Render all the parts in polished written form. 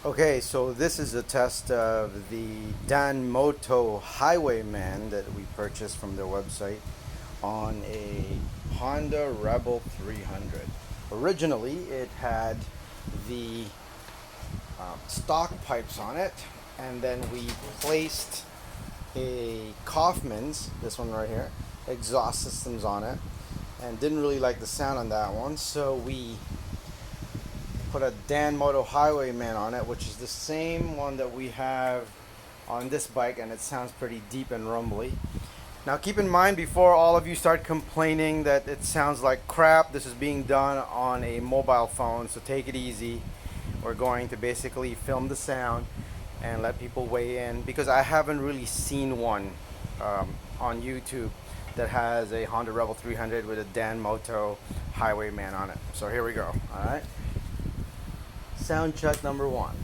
Okay, so this is a test of the DanMoto Highwayman that we purchased from their website on a Honda Rebel 300. Originally, it had the stock pipes on it, and then we placed a Kaufman's, this one right here, exhaust systems on it, and didn't really like the sound on that one, so we put a DanMoto Highwayman on it, which is the same one that we have on this bike, and it sounds pretty deep and rumbly. Now keep in mind, before all of you start complaining that it sounds like crap, this is being done on a mobile phone, so take it easy. We're going to basically film the sound and let people weigh in, because I haven't really seen one on YouTube that has a Honda Rebel 300 with a DanMoto Highwayman on it. So here we go. All right. Sound check number one.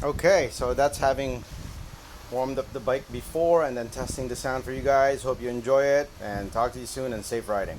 Okay, so that's having warmed up the bike before and then testing the sound for you guys. Hope you enjoy it, and talk to you soon, and safe riding.